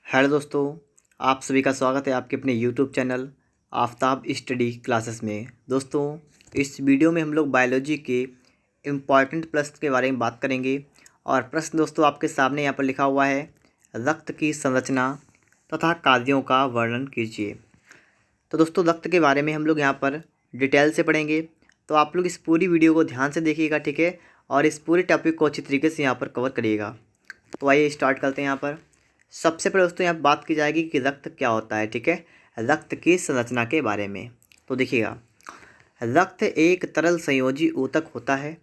Hello दोस्तों, आप सभी का स्वागत है आपके अपने YouTube channel Aftab study classes में। दोस्तों, इस वीडियो में हम लोग बायोलॉजी के इम्पॉर्टेंट प्रश्न के बारे में बात करेंगे। और प्रश्न दोस्तों आपके सामने यहाँ पर लिखा हुआ है, रक्त की संरचना तथा कार्यों का वर्णन कीजिए। तो दोस्तों, रक्त के बारे में हम लोग यहाँ पर डिटेल से पढ़ेंगे, तो आप लोग इस पूरी वीडियो को ध्यान से देखिएगा, ठीक है। और इस पूरे टॉपिक को अच्छी तरीके से यहाँ पर कवर करिएगा। तो आइए स्टार्ट करते हैं। यहाँ पर सबसे पहले दोस्तों यहाँ बात की जाएगी कि रक्त क्या होता है, ठीक है। रक्त की संरचना के बारे में तो देखिएगा, रक्त एक तरल संयोजी ऊतक होता है।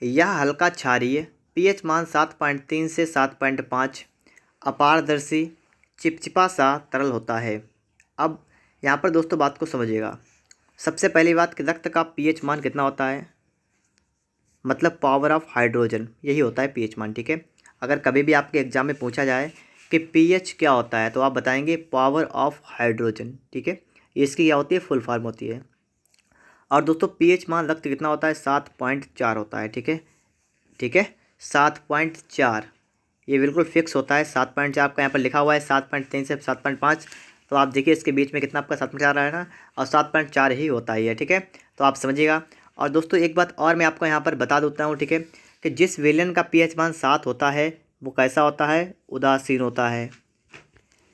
यह हल्का क्षारीय, पीएच मान 7.3 से 7.5, अपारदर्शी, चिपचिपा सा तरल होता है। अब यहाँ पर दोस्तों बात को समझिएगा। सबसे पहली बात कि रक्त का पीएच मान कितना होता है, मतलब पावर ऑफ हाइड्रोजन, यही होता है पीएच मान, ठीक है। अगर कभी भी आपके एग्जाम में पूछा जाए कि पीएच क्या होता है तो आप बताएंगे पावर ऑफ हाइड्रोजन, ठीक है। इसकी क्या होती है, फुल फॉर्म होती है। और दोस्तों पीएच मान रक्त कितना होता है, 7.4 होता है, ठीक है। ठीक है, 7.4 ये बिल्कुल फिक्स होता है। 7.4 आपका यहाँ पर लिखा हुआ है, 7.3 से 7.5, तो आप देखिए इसके बीच में कितना आपका 7.4 है ना, और 7.4 ही होता है ये, ठीक है। तो आप समझिएगा। और दोस्तों एक बात और मैं आपको यहाँ पर बता देता हूँ, ठीक है, कि जिस विलेन का पीएच मान 7 होता है वो कैसा होता है, उदासीन होता है।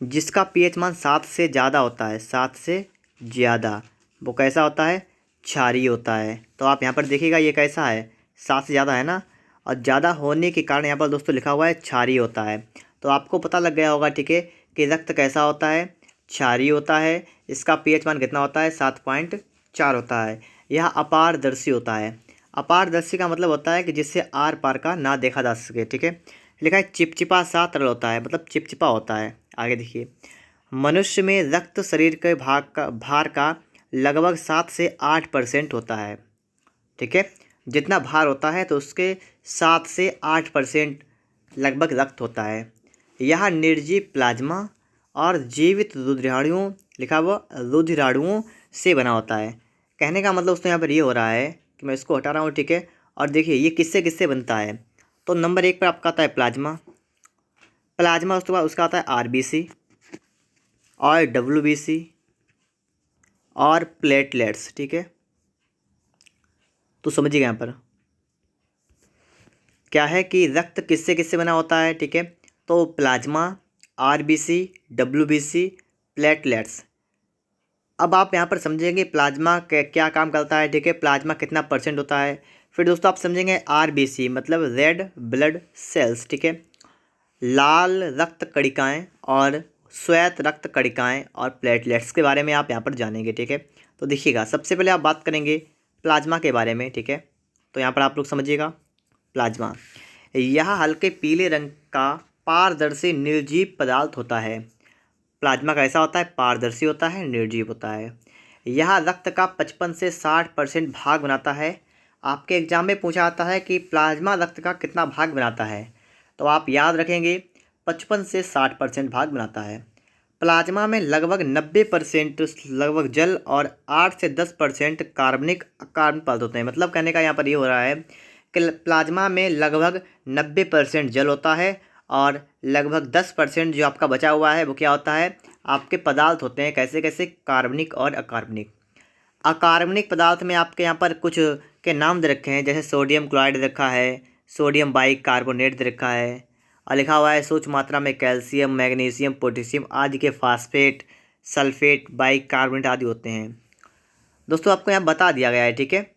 जिसका पीएच मान 7 से ज़्यादा होता है, 7 से ज़्यादा, वो कैसा होता है, क्षारीय होता है। तो आप यहाँ पर देखिएगा ये कैसा है, 7 से ज़्यादा है ना, और ज़्यादा होने के कारण यहाँ पर दोस्तों लिखा हुआ है क्षारीय होता है। तो आपको पता लग गया होगा, ठीक है, कि रक्त कैसा होता है, क्षारीय होता है। इसका पीएच मान कितना होता है, 7.4 होता है। यह अपारदर्शी होता है। अपारदर्शी का मतलब होता है कि जिससे आर पार का ना देखा जा सके, ठीक है। लिखा है चिपचिपा सा तरल होता है, मतलब चिपचिपा होता है। आगे देखिए, मनुष्य में रक्त शरीर के भार का लगभग 7 से 8% होता है, ठीक है। जितना भार होता है तो उसके 7 से 8% लगभग रक्त होता है। यह निर्जीव प्लाज्मा और जीवित रुधिराणुओं, लिखा हुआ रुधिराणुओं से बना होता है। कहने का मतलब दोस्तों यहाँ पर ये हो रहा है कि मैं इसको हटा रहा हूँ, ठीक है। और देखिए ये किससे किससे बनता है, तो नंबर 1 पर आपका आता है प्लाज्मा। प्लाज्मा उसके बाद उसका आता है आरबीसी और डब्ल्यूबीसी और प्लेटलेट्स, ठीक है। तो समझिएगा यहाँ पर क्या है कि रक्त किससे किससे बना होता है, ठीक है। तो प्लाज्मा, आरबीसी, डब्ल्यूबीसी, प्लेटलेट्स। अब आप यहाँ पर समझेंगे प्लाज्मा क्या काम करता है, ठीक है, प्लाज्मा कितना परसेंट होता है। फिर दोस्तों आप समझेंगे आरबीसी मतलब रेड ब्लड सेल्स, ठीक है, लाल रक्त कणिकाएँ और श्वेत रक्त कणिकाएँ और प्लेटलेट्स के बारे में आप यहाँ पर जानेंगे, ठीक है। तो देखिएगा, सबसे पहले आप बात करेंगे प्लाज्मा के बारे में, ठीक है। तो यहाँ पर आप लोग समझिएगा प्लाज्मा, यह हल्के पीले रंग का पारदर्शी निर्जीव पदार्थ होता है। प्लाज्मा कैसा होता है, पारदर्शी होता है, निर्जीव होता है। यह रक्त का 55 से 60% भाग बनाता है। आपके एग्जाम में पूछा जाता है कि प्लाज्मा रक्त का कितना भाग बनाता है, तो आप याद रखेंगे 55 से 60% भाग बनाता है। प्लाज्मा में लगभग 90% लगभग जल और 8 से 10% कार्बनिक अकार्बनिक पदार्थ होते हैं। मतलब कहने का यहाँ पर ये हो रहा है कि प्लाज्मा में लगभग 90% जल होता है और लगभग 10% जो आपका बचा हुआ है वो क्या होता है, आपके पदार्थ होते हैं। कैसे कैसे, कार्बनिक और अकार्बनिक। अकार्बनिक पदार्थ में आपके यहाँ पर कुछ के नाम दे रखे हैं, जैसे सोडियम क्लोराइड दे रखा है, सोडियम बाइकार्बोनेट दे रखा है, और लिखा हुआ है सूक्ष्म मात्रा में कैल्शियम, मैग्नीशियम, पोटेशियम आदि के फास्फेट, सल्फेट, बाइकार्बोनेट आदि होते हैं। दोस्तों आपको यहाँ बता दिया गया है, ठीक है,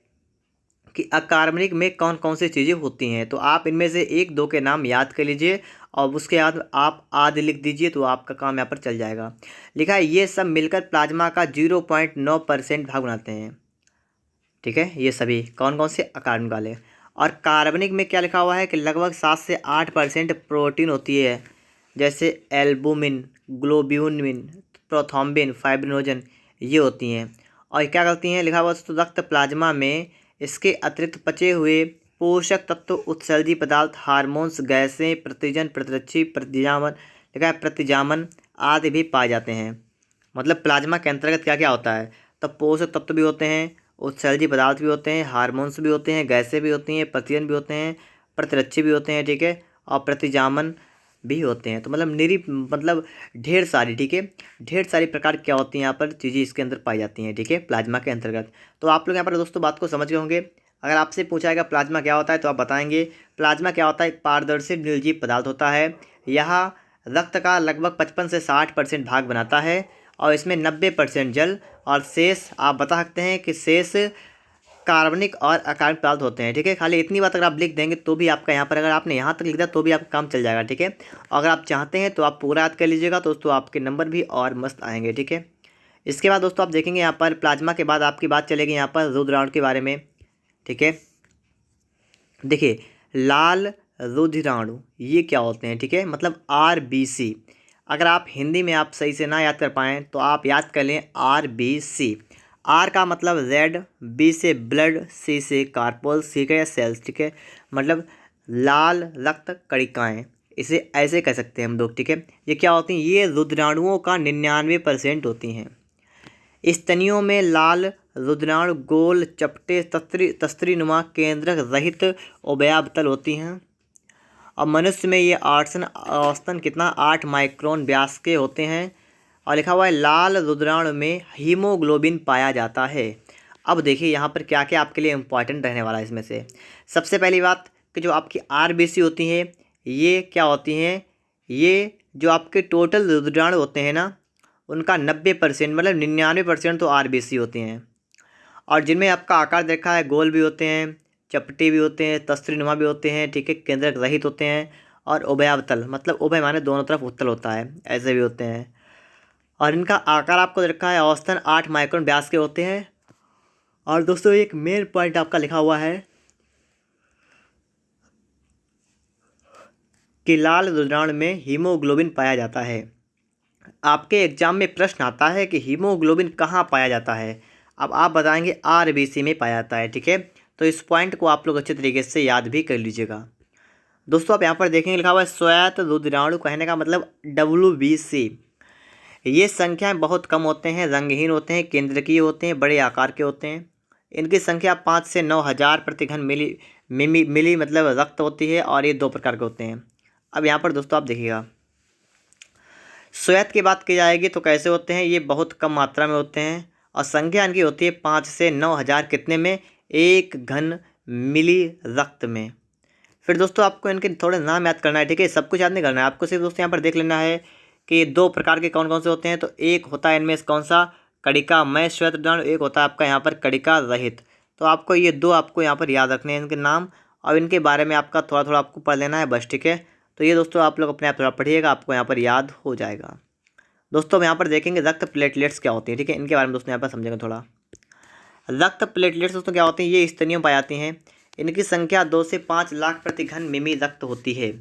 कि अकार्बनिक में कौन कौन सी चीज़ें होती हैं। तो आप इनमें से 1-2 के नाम याद कर लीजिए और उसके बाद आप आदि लिख दीजिए, तो आपका काम यहाँ पर चल जाएगा। लिखा है ये सब मिलकर प्लाज्मा का 0.9% भाग बनाते हैं, ठीक है। ये सभी कौन कौन से, अकार्बनिक वाले। और कार्बनिक में क्या लिखा हुआ है कि लगभग 7 से 8% प्रोटीन होती है, जैसे एल्बुमिन, ग्लोब्यूलिन, प्रोथ्रोम्बिन, फाइब्रिनोजन, ये होती हैं। और क्या करती हैं, लिखा हुआ तो रक्त प्लाज्मा में इसके अतिरिक्त पचे हुए पोषक तत्व, उत्सर्जी पदार्थ, हार्मोन्स, गैसें, प्रतिजन, प्रतिरक्षी, प्रतिजामन, लिखा है प्रतिजामन आदि भी पाए जाते हैं। मतलब प्लाज्मा के अंतर्गत क्या क्या होता है, तो पोषक तत्व भी होते हैं, उत्सर्जी पदार्थ भी होते हैं, हार्मोन्स भी होते हैं, गैसें भी होती हैं, प्रतिजन भी होते हैं, प्रतिरक्षी भी होते हैं, ठीक है, और प्रतिजामन भी होते हैं। तो मतलब मतलब ढेर सारी, ठीक है, ढेर सारी प्रकार क्या होती हैं यहाँ पर चीज़ें इसके अंदर पाई जाती हैं, ठीक है, प्लाज्मा के अंतर्गत। तो आप लोग यहाँ पर दोस्तों बात को समझ गए होंगे। अगर आपसे पूछा जाएगा प्लाज्मा क्या होता है तो आप बताएंगे प्लाज्मा क्या होता है, एक पारदर्शी निर्जीव पदार्थ होता है। यह रक्त का लगभग 55 से 60% भाग बनाता है और इसमें 90% जल और शेष आप बता सकते हैं कि शेष कार्बनिक और अकार्बनिक पदार्थ होते हैं, ठीक है। खाली इतनी बात अगर आप लिख देंगे तो भी आपका यहाँ पर, अगर आपने यहाँ तक लिख दिया तो भी आपका काम चल जाएगा, ठीक है। अगर आप चाहते हैं तो आप पूरा याद कर लीजिएगा दोस्तों, आपके नंबर भी और मस्त आएंगे, ठीक है। इसके बाद दोस्तों आप देखेंगे यहाँ पर प्लाज्मा के बाद आपकी बात चलेगी यहाँ पर रुधिराणु के बारे में, ठीक है। देखिए लाल रुधिराणु ये क्या होते हैं, ठीक है, मतलब RBC। अगर आप हिंदी में आप सही से ना याद कर पाएँ तो आप याद कर लें RBC। आर का मतलब रेड, बी से ब्लड, सी से कार्पोल, सी का सेल्स, ठीक है, मतलब लाल रक्त कणिकाएँ, इसे ऐसे कह सकते हैं हम लोग, ठीक है। ये क्या होती हैं, ये रुधिराणुओं का 99% होती हैं। स्तनियों में लाल रुधिराणु गोल चपटे तस्तरीनुमा केंद्रक रहित उभयावतल होती हैं। और मनुष्य में ये औसतन कितना 8 माइक्रोन व्यास के होते हैं। और लिखा हुआ है लाल रुधिराणु में हीमोग्लोबिन पाया जाता है। अब देखिए यहाँ पर क्या क्या आपके लिए इम्पॉर्टेंट रहने वाला है इसमें से। सबसे पहली बात कि जो आपकी RBC होती हैं ये क्या होती हैं, ये जो आपके टोटल रुधिराणु होते हैं ना उनका 90% मतलब 99% तो RBC होती हैं। और जिनमें आपका आकार देखा है गोल भी होते हैं, चपटी भी होते हैं, तस्तरीनुमा भी होते हैं, ठीक है, केंद्रक रहित होते हैं। और उभयावतल मतलब उभय माने दोनों तरफ उत्तल होता है, ऐसे भी होते हैं। और इनका आकार आपको रखा है औसतन 8 माइक्रोन व्यास के होते हैं। और दोस्तों एक मेन पॉइंट आपका लिखा हुआ है कि लाल रुधिराणु में हीमोग्लोबिन पाया जाता है। आपके एग्जाम में प्रश्न आता है कि हीमोग्लोबिन कहाँ पाया जाता है, अब आप बताएंगे RBC में पाया जाता है, ठीक है। तो इस पॉइंट को आप लोग अच्छे तरीके से याद भी कर लीजिएगा। दोस्तों आप यहाँ पर देखेंगे लिखा हुआ है स्वायत्त रुधिराणु, कहने का मतलब WBC। ये संख्याएं बहुत कम होते हैं, रंगहीन होते हैं, केंद्रकीय होते हैं, बड़े आकार के होते हैं। इनकी संख्या 5 से 9 हज़ार प्रति घन मिली मतलब रक्त होती है। और ये 2 प्रकार के होते हैं। अब यहाँ पर दोस्तों आप देखिएगा स्वायत्त की बात की जाएगी तो कैसे होते हैं, ये बहुत कम मात्रा में होते हैं। और संख्या इनकी होती है 5 से 9 हज़ार कितने में, 1 घन मिली रक्त में। फिर दोस्तों आपको इनके थोड़े नाम याद करना है, ठीक है, सब कुछ याद नहीं करना है आपको, सिर्फ दोस्तों यहाँ पर देख लेना है कि 2 प्रकार के कौन कौन से होते हैं। तो एक होता है इनमें कौन सा, कणिकामय श्वेत रुधिराणु, एक होता है आपका यहाँ पर कणिका रहित। तो आपको ये 2 आपको यहाँ पर याद रखने हैं इनके नाम, और इनके बारे में आपका थोड़ा थोड़ा आपको पढ़ लेना है बस, ठीक है। तो ये दोस्तों आप लोग अपने आप थोड़ा पढ़िएगा, आपको यहाँ पर याद हो जाएगा। दोस्तों हम यहाँ पर देखेंगे रक्त प्लेटलेट्स क्या होती हैं, ठीक है, इनके बारे में दोस्तों यहाँ पर समझेंगे थोड़ा। रक्त प्लेटलेट्स दोस्तों क्या होते हैं, ये स्तनियों में पाई जाती हैं। इनकी संख्या 2 से 5 लाख प्रति घन मिमी रक्त होती है।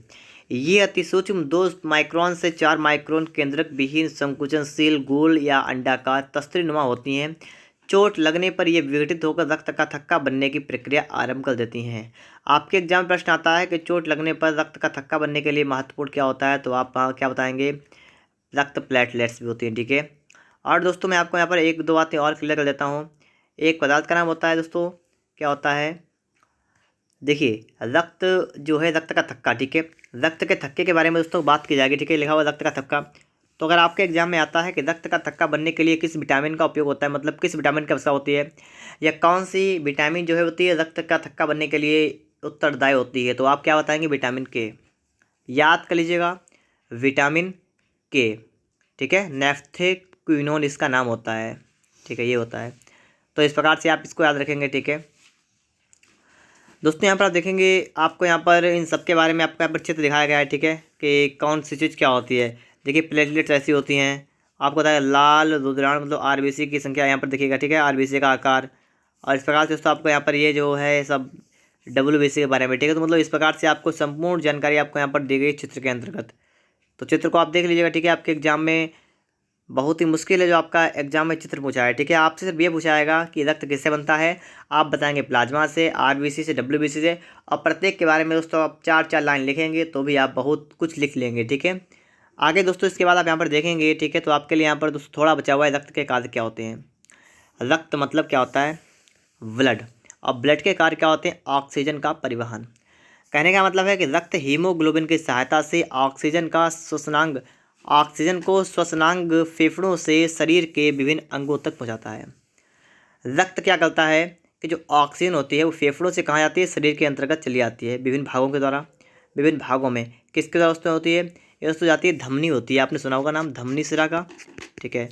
ये अति सूक्ष्म 2 माइक्रोन से 4 माइक्रोन केंद्रक विहीन संकुचनशील गोल या अंडाकार तस्तरीनुमा होती हैं। चोट लगने पर ये विघटित होकर रक्त का थक्का बनने की प्रक्रिया आरंभ कर देती हैं। आपके एग्जाम में प्रश्न आता है कि चोट लगने पर रक्त का थक्का बनने के लिए महत्वपूर्ण क्या होता है, तो आप क्या बताएंगे, रक्त प्लेटलेट्स भी होती हैं, ठीक है। और दोस्तों मैं आपको यहाँ पर 1-2 बातें और क्लियर कर देता हूँ। एक पदार्थ का नाम होता है दोस्तों, क्या होता है, देखिए रक्त जो है रक्त का थक्का, ठीक है, रक्त के थक्के के बारे में दोस्तों बात की जाएगी, ठीक है, लिखा हुआ रक्त का थक्का। तो अगर आपके एग्जाम में आता है कि रक्त का थक्का बनने के लिए किस विटामिन का उपयोग होता है, मतलब किस विटामिन की आवश्यकता होती है, या कौन सी विटामिन जो है होती है रक्त का थक्का बनने के लिए उत्तरदायी होती है, तो आप क्या बताएंगे, विटामिन के। याद कर लीजिएगा विटामिन के, ठीक है, नेफ्थेक्विनोन इसका नाम होता है, ठीक है, ये होता है। तो इस प्रकार से आप इसको याद रखेंगे, ठीक है। दोस्तों यहाँ पर आप देखेंगे आपको यहाँ पर इन सब के बारे में आपको यहाँ पर चित्र दिखाया गया है, ठीक है, कि कौन सी चीज़ क्या होती है। देखिए प्लेटलेट्स ऐसी होती हैं, आपको बताया लाल रुधिराणु मतलब RBC की संख्या यहाँ पर देखिएगा, ठीक है, RBC का आकार। और इस प्रकार से दोस्तों आपको यहाँ पर ये जो है सब WBC के बारे में, ठीक है। तो मतलब इस प्रकार से आपको संपूर्ण जानकारी आपको यहाँ पर दी गई चित्र के अंतर्गत। तो चित्र को आप देख लीजिएगा, ठीक है। आपके एग्जाम में बहुत ही मुश्किल है जो आपका एग्जाम में चित्र पूछा है, ठीक है। आपसे सिर्फ ये पूछाएगा कि रक्त किससे बनता है, आप बताएंगे प्लाज्मा से, RBC से, WBC से। और प्रत्येक के बारे में दोस्तों आप 4-4 लाइन लिखेंगे तो भी आप बहुत कुछ लिख लेंगे, ठीक है। आगे दोस्तों इसके बाद आप यहाँ पर देखेंगे, ठीक है। तो आपके लिए यहाँ पर दोस्तों थोड़ा बचा हुआ है, रक्त के कार्य क्या होते हैं। रक्त मतलब क्या होता है, ब्लड। और ब्लड के कार्य क्या होते हैं, ऑक्सीजन का परिवहन। कहने का मतलब है कि रक्त हीमोग्लोबिन की सहायता से ऑक्सीजन को श्वसनांग फेफड़ों से शरीर के विभिन्न अंगों तक पहुंचाता है। रक्त क्या करता है कि जो ऑक्सीजन होती है वो फेफड़ों से कहाँ जाती है, शरीर के अंतर्गत चली जाती है विभिन्न भागों के द्वारा। विभिन्न भागों में किसके द्वारा दोस्तों होती है, ये दोस्तों जाती है धमनी होती है, आपने सुना होगा नाम धमनी शिरा का। ठीक है,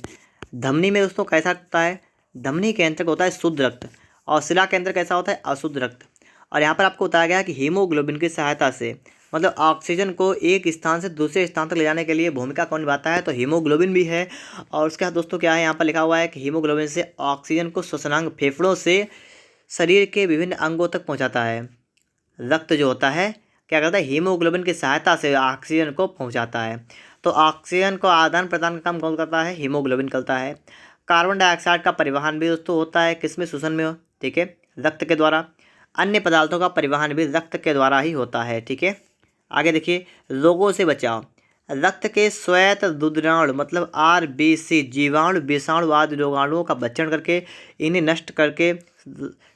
धमनी में दोस्तों कैसा होता है, धमनी के अंतर्गत होता है शुद्ध रक्त और शिरा के अंदर कैसा होता है, अशुद्ध रक्त। और यहाँ पर आपको बताया गया कि हीमोग्लोबिन की सहायता से मतलब ऑक्सीजन को एक स्थान से दूसरे स्थान तक ले जाने के लिए भूमिका कौन निभाता है, तो हीमोग्लोबिन भी है। और उसके बाद दोस्तों क्या है, यहाँ पर लिखा हुआ है कि हीमोग्लोबिन से ऑक्सीजन को श्वसनांग फेफड़ों से शरीर के विभिन्न अंगों तक पहुँचाता है। रक्त जो होता है क्या करता है, हीमोग्लोबिन की सहायता से ऑक्सीजन को पहुँचाता है। तो ऑक्सीजन को आदान प्रदान का काम कौन करता है, हीमोग्लोबिन करता है। कार्बन डाइऑक्साइड का परिवहन भी दोस्तों होता है किसमें, श्वसन में हो, ठीक है, रक्त के द्वारा। अन्य पदार्थों का परिवहन भी रक्त के द्वारा ही होता है। ठीक है, आगे देखिए, रोगों से बचाव। रक्त के श्वेत दुर्गुणाणु मतलब RBC जीवाणु विषाणु आदि रोगाणुओं का भक्षण करके इन्हें नष्ट करके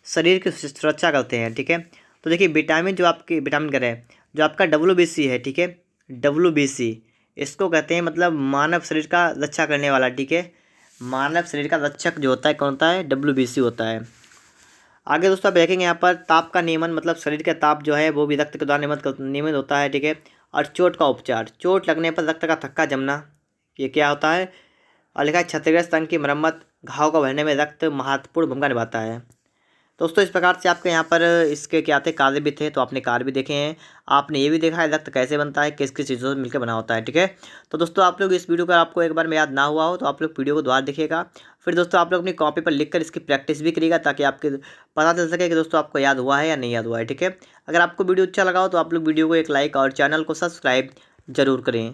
शरीर की सुरक्षा करते हैं। ठीक है, तो देखिए विटामिन जो आपकी विटामिन कह रहे हैं, जो आपका WBC है, ठीक है, WBC इसको कहते हैं मतलब मानव शरीर का रक्षा करने वाला। ठीक है, मानव शरीर का रक्षक जो होता है कौन होता है, WBC होता है। आगे दोस्तों आप देखेंगे यहाँ पर ताप का नियमन मतलब शरीर का ताप जो है वो भी रक्त के द्वारा नियमित होता है। ठीक है, और चोट का उपचार, चोट लगने पर रक्त का थक्का जमना, ये क्या होता है। और लिखा है क्षतिग्रस्त अंग की मरम्मत, घाव को भरने में रक्त महत्वपूर्ण भूमिका निभाता है। दोस्तों इस प्रकार से आपके यहाँ पर इसके क्या थे, कार्य भी थे, तो आपने कार्य भी देखे हैं। आपने ये भी देखा है रक्त कैसे बनता है, किस किस चीज़ों से मिलकर बना होता है। ठीक है, तो दोस्तों आप लोग इस वीडियो का आपको एक बार में याद ना हुआ हो तो आप लोग वीडियो को दोबारा देखिएगा। फिर दोस्तों आप लोग अपनी कॉपी पर लिखकर इसकी प्रैक्टिस भी करिएगा ताकि आपके पता चल सके कि दोस्तों आपको याद हुआ है या नहीं याद हुआ है। ठीक है, अगर आपको वीडियो अच्छा लगा हो तो आप लोग वीडियो को एक लाइक और चैनल को सब्सक्राइब जरूर करें।